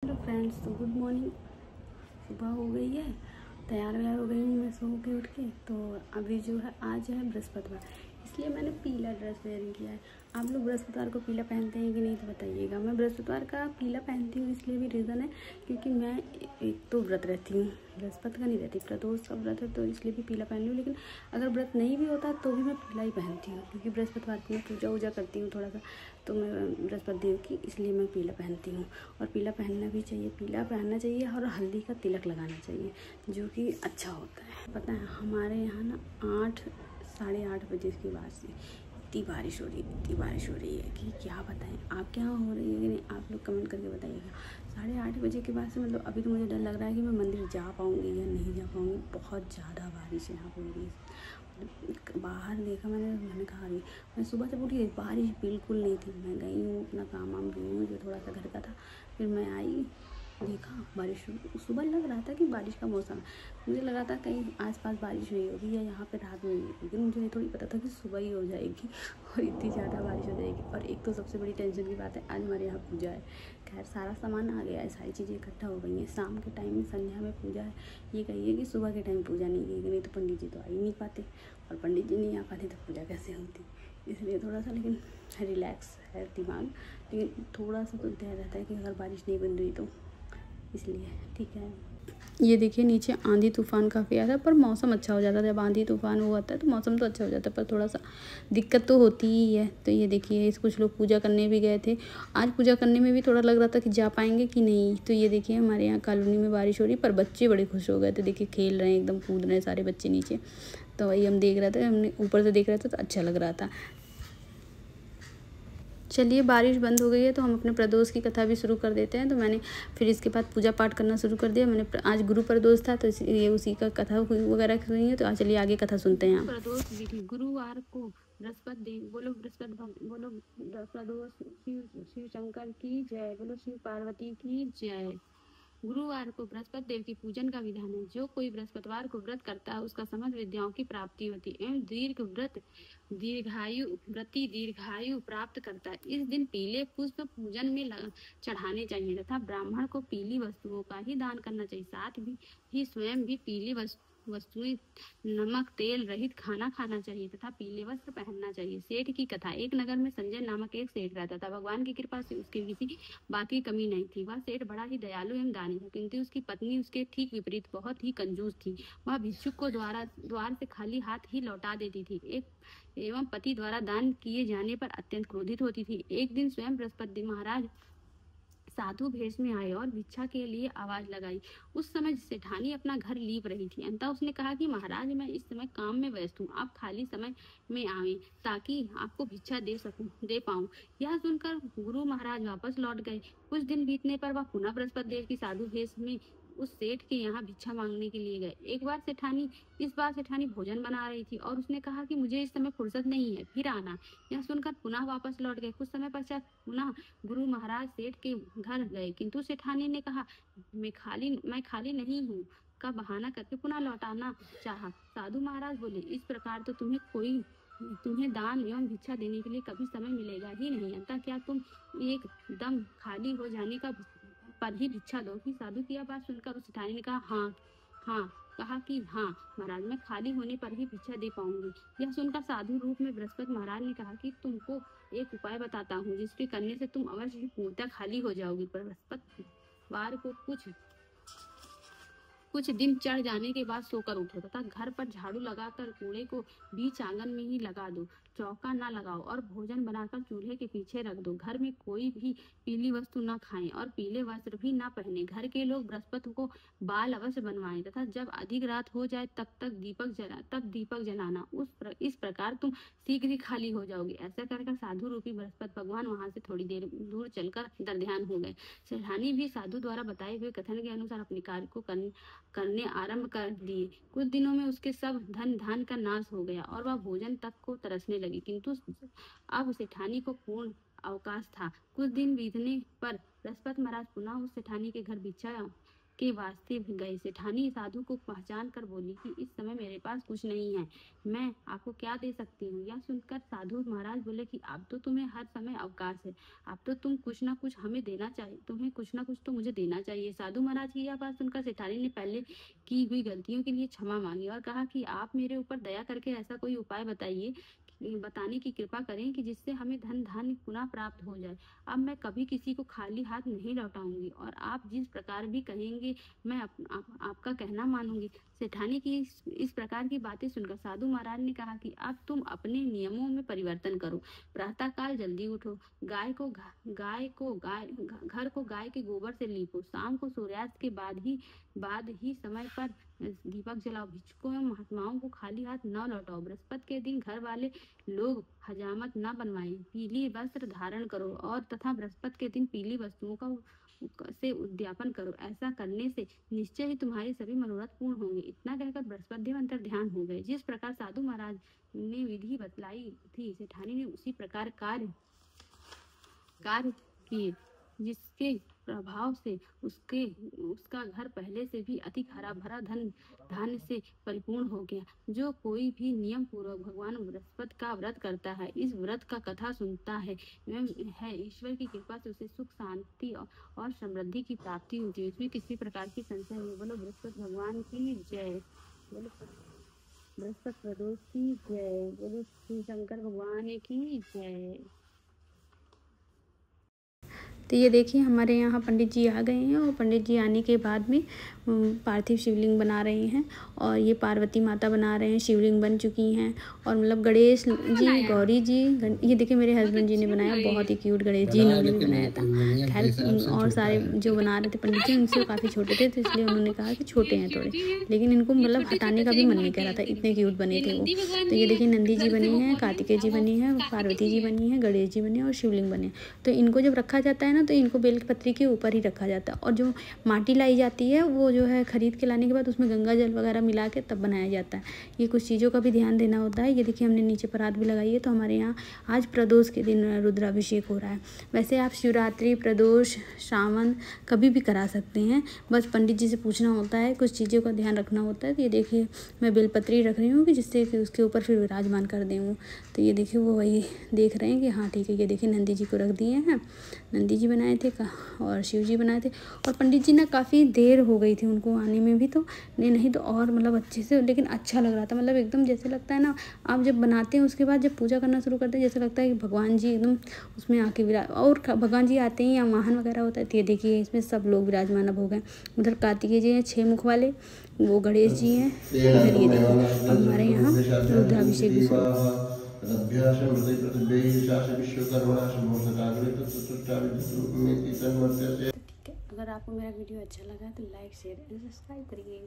Hello friends, तो good morning. सुबह हो गई है, तैयार व्यार हो गई हूँ मैं सो के उठ के। तो अभी जो है आज है बृहस्पतिवार, इसलिए मैंने पीला ड्रेस वेयरिंग किया है। आप लोग बृहस्पतिवार को पीला पहनते हैं कि नहीं तो बताइएगा। मैं बृहस्पतिवार का पीला पहनती हूँ, इसलिए भी रीज़न है क्योंकि मैं एक तो व्रत रहती हूँ, बृहस्पति का नहीं रहती, प्रदोष का व्रत है, तो इसलिए भी पीला पहन लूँ। लेकिन अगर व्रत नहीं भी होता तो भी मैं पीला ही पहनती हूँ क्योंकि बृहस्पतिवार की मैं पूजा वूजा करती हूँ थोड़ा सा, तो मैं बृहस्पति देव की, इसलिए मैं पीला पहनती हूँ। और पीला पहनना भी चाहिए, पीला पहनना चाहिए और हल्दी का तिलक लगाना चाहिए जो कि अच्छा होता है। पता है हमारे यहाँ ना 8 साढ़े 8 बजे के बाद से इतनी बारिश हो रही है, इतनी बारिश हो रही है कि क्या बताएं। आपके यहाँ हो रही है कि नहीं, आप लोग कमेंट करके बताइएगा। 8:30 बजे के बाद से मतलब अभी तो मुझे डर लग रहा है कि मैं मंदिर जा पाऊँगी या नहीं जा पाऊँगी। बहुत ज़्यादा बारिश यहाँ पर हो रही है। बाहर देखा मैंने कहा अरे, मैं सुबह जब उठी बारिश बिल्कुल नहीं थी। मैं गई हूँ अपना काम वाम की हूँ जो थोड़ा सा घर का था, फिर मैं आई देखा बारिश। सुबह लग रहा था कि बारिश का मौसम है, मुझे लगा था कहीं आसपास बारिश हुई होगी या यहाँ पे रात में हुई होगी, लेकिन मुझे थोड़ी पता था कि सुबह ही हो जाएगी और इतनी ज़्यादा बारिश हो जाएगी। और एक तो सबसे बड़ी टेंशन की बात है, आज हमारे यहाँ पूजा है। खैर सारा सामान आ गया है, सारी चीज़ें इकट्ठा हो गई हैं। शाम के टाइम में संध्या में पूजा है। ये कहिए कि सुबह के टाइम पूजा नहीं की, नहीं तो पंडित जी तो आ ही नहीं पाते, और पंडित जी नहीं आ पाते तो पूजा कैसे होती। इसलिए थोड़ा सा लेकिन रिलैक्स है दिमाग, लेकिन थोड़ा सा तो डर रहता है कि अगर बारिश नहीं बंद हुई तो, इसलिए ठीक है। ये देखिए नीचे आंधी तूफान काफ़ी आया था, पर मौसम अच्छा हो जाता है। जब आंधी तूफान वो आता है तो मौसम तो अच्छा हो जाता है, पर थोड़ा सा दिक्कत तो होती ही है। तो ये देखिए इस कुछ लोग पूजा करने भी गए थे। आज पूजा करने में भी थोड़ा लग रहा था कि जा पाएंगे कि नहीं। तो ये देखिए हमारे यहाँ कॉलोनी में बारिश हो रही, पर बच्चे बड़े खुश हो गए थे। देखिए खेल रहे हैं, एकदम कूद रहे हैं सारे बच्चे नीचे। तो वही हम देख रहे थे, हमने ऊपर से देख रहे थे तो अच्छा लग रहा था। चलिए बारिश बंद हो गई है तो हम अपने प्रदोष की कथा भी शुरू कर देते हैं। तो मैंने फिर इसके बाद पूजा पाठ करना शुरू कर दिया। मैंने आज गुरु प्रदोष था तो इसलिए उसी का कथा वगैरह सुनी है। तो चलिए आगे कथा सुनते हैं। प्रदोष विधि। गुरुवार को बृहस्पति देव, बोलो बृहस्पति, बोलो प्रदोष, शिव शंकर की जय, बोलो शिव पार्वती की जय। गुरुवार को बृहस्पति देव की पूजन का विधान है। जो कोई बृहस्पतिवार को व्रत करता है उसका समस्त विद्याओं की प्राप्ति होती है एवं दीर्घायु प्राप्त करता है। इस दिन पीले पुष्प पूजन में चढ़ाने चाहिए तथा ब्राह्मण को पीली वस्तुओं का ही दान करना चाहिए। साथ ही स्वयं भी पीली वस्तुएं, नमक तेल रहित खाना खाना चाहिए तथा पीले वस्त्र पहनना चाहिए। सेठ की कथा। एक नगर में संजय नामक एक सेठ रहता था। भगवान की कृपा से उसके किसी बात की कमी नहीं थी। वह सेठ बड़ा ही दयालु एवं दानी था, किंतु उसकी पत्नी उसके ठीक विपरीत बहुत ही कंजूस थी। वह भिक्षुक को द्वार से खाली हाथ ही लौटा देती थी एवं पति द्वारा दान किए जाने पर अत्यंत क्रोधित होती थी। एक दिन स्वयं बृहस्पति महाराज साधु भेष में आए और भिक्षा के लिए आवाज लगाई। उस समय सेठानी अपना घर लीप रही थी। अंततः उसने कहा कि महाराज, मैं इस समय काम में व्यस्त हूँ, आप खाली समय में आवे ताकि आपको भिक्षा दे पाऊँ। यह सुनकर गुरु महाराज वापस लौट गए। कुछ दिन बीतने पर वह पुनः बृहस्पति देव की साधु भेष में उस सेठ के यहाँ भिक्षा मांगने के लिए गए। इस बार सेठानी भोजन बना रही थी और उसने कहा कि मुझे इस समय फुर्सत नहीं है, फिर आना। यह सुनकर पुनः वापस लौट गए। कुछ समय पश्चात पुनः गुरु महाराज सेठ के घर गए, किंतु सेठानी ने कहा मैं खाली नहीं हूँ का बहाना करके पुनः लौटाना चाहा। साधु महाराज बोले, इस प्रकार तो तुम्हें दान एवं भिक्षा देने के लिए कभी समय मिलेगा ही नहीं। अतः क्या तुम एक दम खाली हो जाने का पर ही भिक्षा दोगी? साधु की यह बात सुनकर उस सेठानी ने कहा हाँ महाराज, मैं खाली होने पर ही भिक्षा दे पाऊंगी। यह सुनकर साधु रूप में बृहस्पति महाराज ने कहा कि तुमको एक उपाय बताता हूँ जिसके करने से तुम अवश्य ही पूर्णतः खाली हो जाओगी। बृहस्पतिवार को कुछ दिन चढ़ जाने के बाद सोकर उठो तथा घर पर झाड़ू लगाकर कूड़े को बीच आंगन में ही लगा दो। चौका ना लगाओ और भोजन बनाकर चूल्हे के पीछे रख दो। घर में कोई भी पीली वस्तु न खाएं और पीले वस्त्र भी न पहने। घर के लोग बृहस्पति को बाल अवश्य बनवाएं तथा जब अधिक रात हो जाए तब दीपक जलाना। इस प्रकार तुम शीघ्र ही खाली हो जाओगे। ऐसा कर साधु रूपी बृहस्पति भगवान वहां से थोड़ी देर दूर चलकर दरध्यान हो गए। सेठानी भी साधु द्वारा बताए हुए कथन के अनुसार अपने कार्य को करने आरंभ कर दिए। कुछ दिनों में उसके सब धन धान का नाश हो गया और वह भोजन तक को तरसने लगी, किंतु अब सेठानी को पूर्ण अवकाश था। कुछ दिन बीतने पर बृहस्पति महाराज पुनः उस सेठानी के घर भिक्षा के वास्ते गए। सेठानी साधु को पहचान कर बोली कि इस समय मेरे पास कुछ नहीं है, मैं आपको क्या दे सकती हूँ। यह सुनकर साधु महाराज बोले कि अब तो तुम्हें हर समय अवकाश है, अब तो तुम कुछ ना कुछ हमें देना चाहिए, तुम्हें कुछ ना कुछ तो मुझे देना चाहिए। साधु महाराज की यह बात सुनकर सेठानी ने पहले की हुई गलतियों के लिए क्षमा मांगी और कहा कि आप मेरे ऊपर दया करके ऐसा कोई उपाय बताने की कृपा करें कि जिससे हमें धन धान्य पुनः प्राप्त हो जाए। अब मैं कभी किसी को खाली हाथ नहीं लौटाऊंगी और आप जिस प्रकार भी कहेंगे मैं आपका कहना मानूंगी। सेठानी की इस प्रकार की बातें सुनकर साधु महाराज ने कहा कि अब तुम अपने नियमों में परिवर्तन करो। प्रातः काल जल्दी उठो, घर को गाय के गोबर से लीपो, शाम को सूर्यास्त के बाद ही समय पर दीपक जलाओ, भिक्षुकों एवं महात्माओं को खाली हाथ न लौटाओ। बृहस्पति के दिन घर वाले लोग हजामत न बनवाएं, पीली वस्त्र धारण करो और तथा बृहस्पति के दिन पीली वस्तुओं से उद्यापन करो। ऐसा करने से निश्चय ही तुम्हारे सभी मनोरथ पूर्ण होंगे। इतना कहकर बृहस्पति देव अंतर ध्यान हो गए। जिस प्रकार साधु महाराज ने विधि बतलाई थी, सेठानी ने उसी प्रकार कार्य किए, जिसके प्रभाव से उसका घर पहले से भी अधिक हरा भरा धान्य से परिपूर्ण हो गया। जो कोई भी नियम पूर्वक भगवान बृहस्पति का व्रत करता है, इस व्रत का कथा सुनता है, ईश्वर की कृपा से उसे सुख शांति और समृद्धि की प्राप्ति होती है। इसमें किसी प्रकार की संशय नहीं। बोलो बृहस्पति भगवान की जय, बोलो बृहस्पति प्रदोष की जय, बोलो श्री शंकर भगवान की जय। तो ये देखिए हमारे यहाँ पंडित जी आ गए हैं और पंडित जी आने के बाद में पार्थिव शिवलिंग बना रहे हैं और ये पार्वती माता बना रहे हैं, शिवलिंग बन चुकी हैं। और मतलब गणेश जी, गौरी जी, ये देखिए मेरे हस्बैंड जी ने बनाया, बहुत ही क्यूट गणेश जी इन्होंने भी बनाया था। खैर और सारे जो बना रहे थे पंडित जी उनसे काफ़ी छोटे थे, तो इसलिए उन्होंने कहा कि छोटे हैं थोड़े, लेकिन इनको मतलब हटाने का भी मन नहीं कर रहा था, इतने क्यूट बने थे वो। तो ये देखिए नंदी जी बनी हैं, कार्तिकेय जी बनी है, पार्वती जी बनी है, गणेश जी बने और शिवलिंग बने। तो इनको जब रखा जाता है ना तो इनको बेलपत्री के ऊपर ही रखा जाता है। और जो माटी लाई जाती है वो जो है खरीद के लाने के बाद उसमें गंगा जल वगैरह मिला के तब बनाया जाता है। ये कुछ चीज़ों का भी ध्यान देना होता है। ये देखिए हमने नीचे परात भी लगाई है। तो हमारे यहाँ आज प्रदोष के दिन रुद्राभिषेक हो रहा है। वैसे आप शिवरात्रि, प्रदोष, श्रावण कभी भी करा सकते हैं, बस पंडित जी से पूछना होता है, कुछ चीज़ों का ध्यान रखना होता है। तो ये देखिए मैं बेलपत्री रख रही हूँ कि जिससे कि उसके ऊपर फिर विराजमान कर दें वो। तो ये देखिए वो वही देख रहे हैं कि हाँ ठीक है। ये देखिए नंदी जी को रख दिए हैं, नंदी जी बनाए थे और शिव जी बनाए थे। और पंडित जी ना काफ़ी देर हो गई थी उनको आने में भी, तो नहीं तो और मतलब अच्छे से, लेकिन अच्छा लग रहा था। मतलब एकदम जैसे लगता है ना आप जब बनाते हैं उसके बाद जब पूजा करना शुरू करते हैं जैसे लगता है कि भगवान जी एकदम उसमें आके और भगवान जी आते ही या वाहन वगैरह होता है। तो ये देखिए इसमें सब लोग विराजमान अब हो गए। उधर कार्तिकेय जी हैं 6 मुख वाले, वो गणेश जी हैं, इधर ये देखिए हमारे यहाँ रुद्राभिषेक भी शुरू। अगर आपको मेरा वीडियो अच्छा लगा तो लाइक, शेयर एंड सब्सक्राइब करिए।